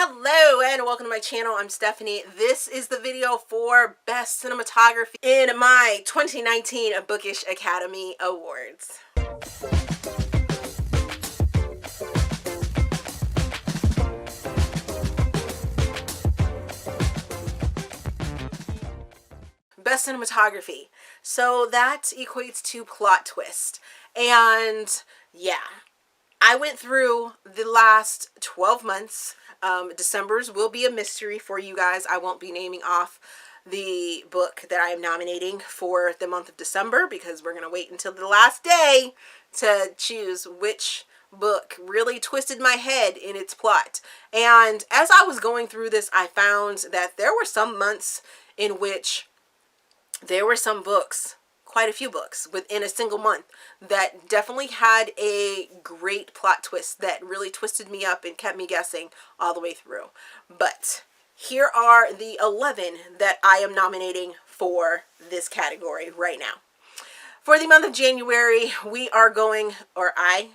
Hello and welcome to my channel. I'm Stephanie. This is the video for Best Cinematography in my 2019 Bookish Academy Awards. Best Cinematography. So that equates to plot twist. And yeah, I went through the last 12 months. December's will be a mystery for you guys. I won't be naming off the book that I am nominating for the month of December because we're going to wait until the last day to choose which book really twisted my head in its plot. And as I was going through this, I found that there were some months in which there were some books, quite a few books within a single month that definitely had a great plot twist that really twisted me up and kept me guessing all the way through. But here are the 11 that I am nominating for this category right now. For the month of January, we are going, or I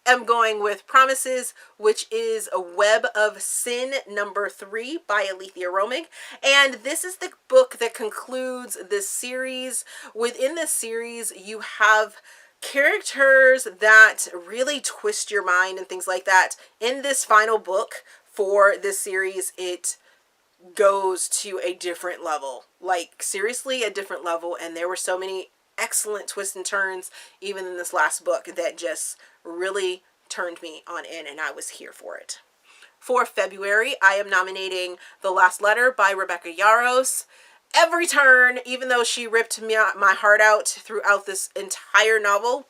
am going with Promises, which is a Web of Sin #3 by Aleatha Romig. And this is the book that concludes this series. Within this series, you have characters that really twist your mind and things like that. In this final book for this series, it goes to a different level. Like, seriously, a different level. And there were so many excellent twists and turns even in this last book that just really turned me on in, and I was here for it. For February, I am nominating The Last Letter by Rebecca Yarros. Every turn, even though she ripped my heart out throughout this entire novel,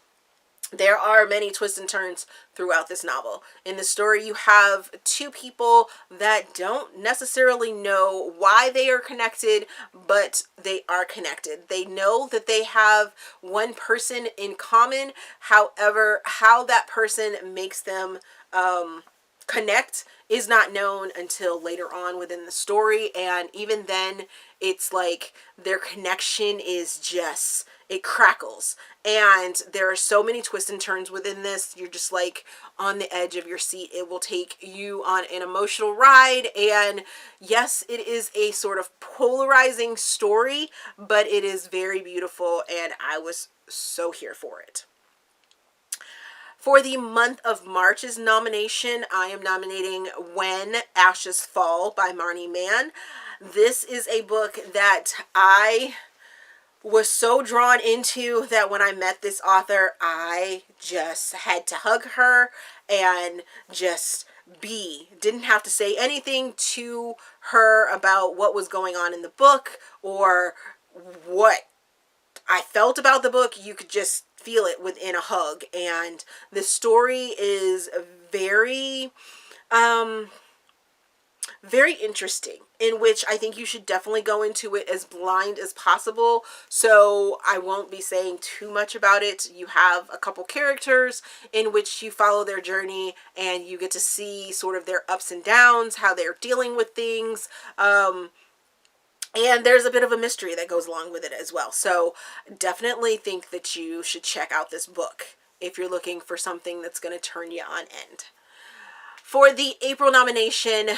there are many twists and turns throughout this novel. In the story, you have two people that don't necessarily know why they are connected, but they are connected. They know that they have one person in common. However, how that person makes them connect is not known until later on within the story. And even then, it's like their connection is just, it crackles. And there are so many twists and turns within this. You're just like on the edge of your seat. It will take you on an emotional ride. And yes, it is a sort of polarizing story, but it is very beautiful. And I was so here for it. For the month of March's nomination, I am nominating When Ashes Fall by Marni Mann. This is a book that I was so drawn into that when I met this author, I just had to hug her and just didn't have to say anything to her about what was going on in the book or what I felt about the book. You could just feel it within a hug. And the story is very very interesting, in which I think you should definitely go into it as blind as possible. So I won't be saying too much about it. You have a couple characters in which you follow their journey and you get to see sort of their ups and downs, how they're dealing with things. And there's a bit of a mystery that goes along with it as well. So definitely think that you should check out this book if you're looking for something that's going to turn you on end. For the April nomination,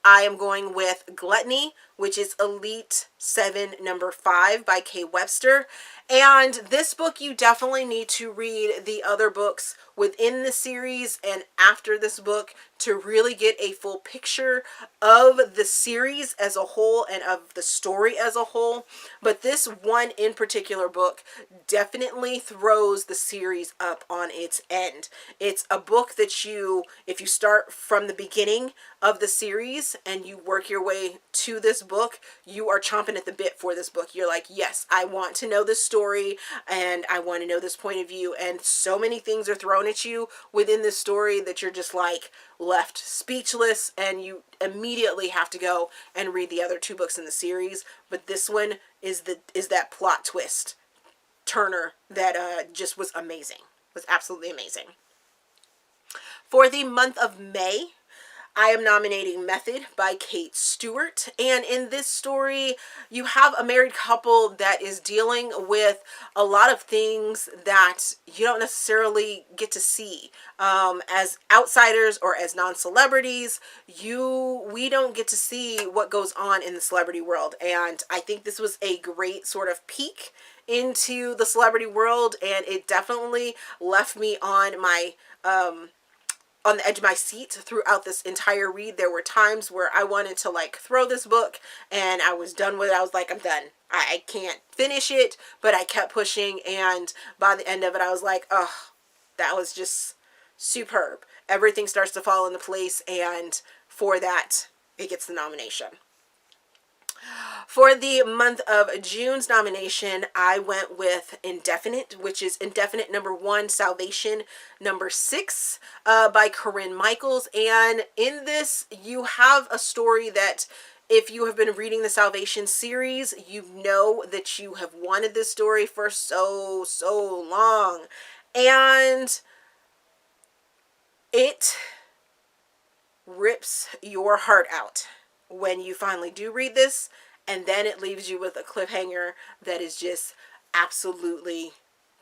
I am going with Gluttony, which is Elite 7 #5 by Webster. And this book, you definitely need to read the other books within the series and after this book to really get a full picture of the series as a whole and of the story as a whole. But this one in particular book definitely throws the series up on its end. It's a book that if you start from the beginning of the series and you work your way to this book, you are chomping at the bit for this book. You're like, yes, I want to know this story and I want to know this point of view. And so many things are thrown at you within this story that you're just like left speechless, and you immediately have to go and read the other two books in the series. But this one is that plot twist turner that just was amazing. Was absolutely amazing. For the month of May, I am nominating Method by Kate Stewart. And in this story, you have a married couple that is dealing with a lot of things that you don't necessarily get to see. As outsiders or as non-celebrities, we don't get to see what goes on in the celebrity world. And I think this was a great sort of peek into the celebrity world, and it definitely left me on the edge of my seat throughout this entire read. There were times where I wanted to like throw this book and I was done with it. I was like, I'm done. I can't finish it, but I kept pushing, and by the end of it I was like, oh, that was just superb. Everything starts to fall into place, and for that it gets the nomination. For the month of June's nomination, I went with Indefinite, which is Indefinite #1, Salvation #6 by Corinne Michaels. And in this, you have a story that, if you have been reading the Salvation series, you know that you have wanted this story for so long. And it rips your heart out when you finally do read this, and then it leaves you with a cliffhanger that is just absolutely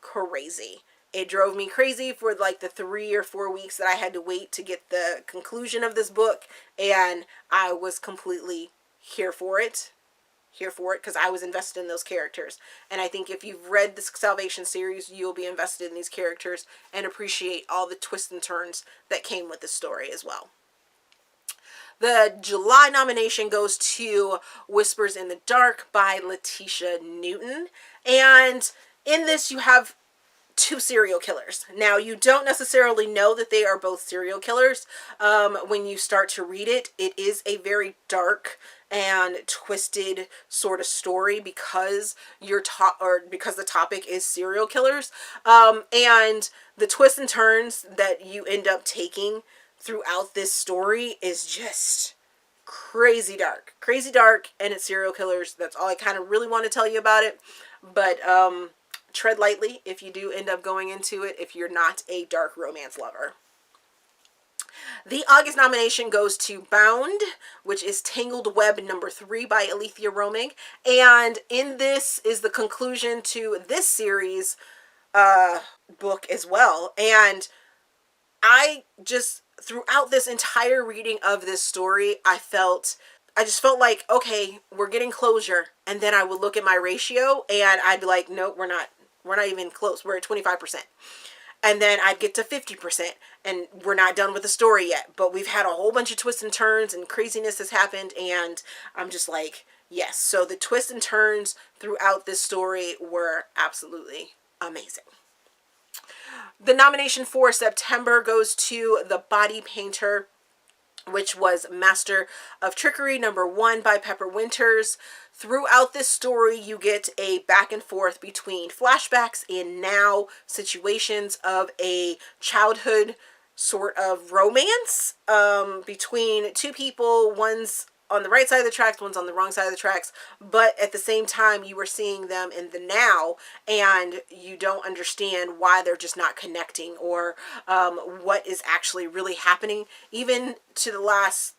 crazy. It drove me crazy for like the 3 or 4 weeks that I had to wait to get the conclusion of this book, and I was completely here for it because I was invested in those characters. And I think if you've read the Salvation series, you'll be invested in these characters and appreciate all the twists and turns that came with the story as well. The July nomination goes to Whispers in the Dark by LeTeisha Newton. And in this, you have 2 serial killers. Now, you don't necessarily know that they are both serial killers when you start to read it. It is a very dark and twisted sort of story because because the topic is serial killers, and the twists and turns that you end up taking throughout this story is just crazy dark, and it's serial killers. That's all I kind of really want to tell you about it. But tread lightly if you do end up going into it, if you're not a dark romance lover. The August nomination goes to Bound, which is Tangled Web #3 by Aleatha Romig. And in this is the conclusion to this series book as well. And I just, throughout this entire reading of this story, I just felt like, okay, we're getting closure. And then I would look at my ratio and I'd be like, nope, we're not even close. We're at 25%. And then I'd get to 50% and we're not done with the story yet. But we've had a whole bunch of twists and turns and craziness has happened. And I'm just like, yes. So the twists and turns throughout this story were absolutely amazing. The nomination for September goes to The Body Painter, which was Master of Trickery #1 by Pepper Winters. Throughout this story, you get a back and forth between flashbacks and now situations of a childhood sort of romance between 2 people. One's on the right side of the tracks, one's on the wrong side of the tracks, but at the same time you were seeing them in the now, and you don't understand why they're just not connecting, or what is actually really happening. Even to the last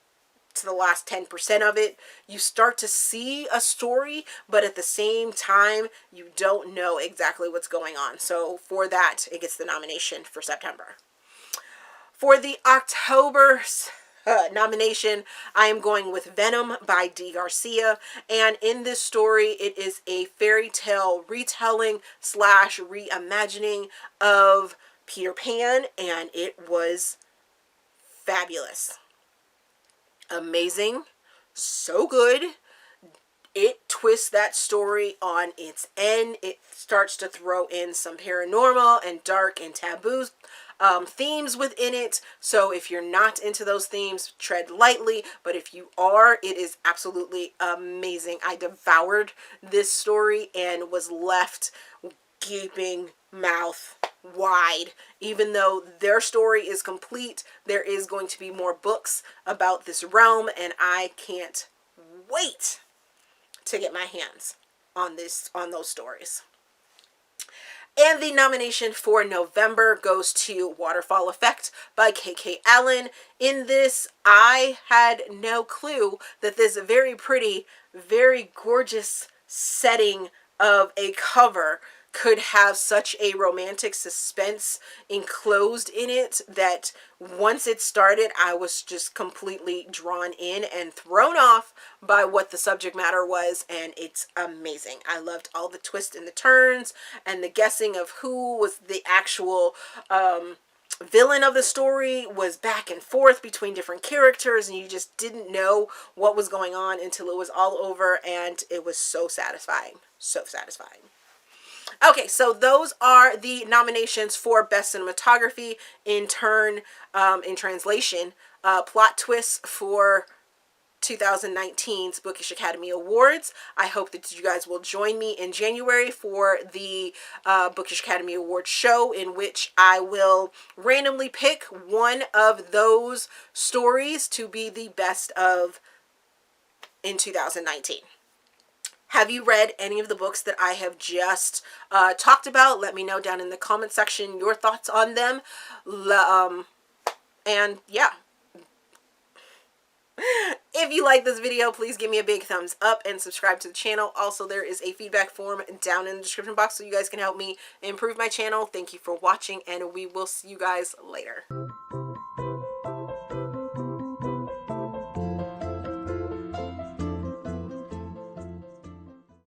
10% of it, you start to see a story, but at the same time you don't know exactly what's going on. So for that, it gets the nomination for September. For the October nomination, I am going with Venom by Dee Garcia. And in this story, it is a fairy tale retelling / reimagining of Peter Pan, and it was fabulous, amazing, so good. It twists that story on its end. It starts to throw in some paranormal and dark and taboo themes within it. So if you're not into those themes, tread lightly. But if you are, it is absolutely amazing. I devoured this story and was left gaping mouth wide. Even though their story is complete, there is going to be more books about this realm, and I can't wait to get my hands on those stories. And the nomination for November goes to Waterfall Effect by K.K. Allen. In this, I had no clue that this very pretty, very gorgeous setting of a cover could have such a romantic suspense enclosed in it that once it started, I was just completely drawn in and thrown off by what the subject matter was, and it's amazing. I loved all the twists and the turns and the guessing of who was the actual villain of the story was back and forth between different characters, and you just didn't know what was going on until it was all over, and it was so satisfying. So satisfying. Okay, so those are the nominations for Best Cinematography. In turn, in translation, plot twists for 2019's Bookish Academy Awards. I hope that you guys will join me in January for the Bookish Academy Awards show, in which I will randomly pick one of those stories to be the best of in 2019. Have you read any of the books that I have just talked about? Let me know down in the comment section your thoughts on them. And yeah. If you like this video, please give me a big thumbs up and subscribe to the channel. Also, there is a feedback form down in the description box so you guys can help me improve my channel. Thank you for watching, and we will see you guys later.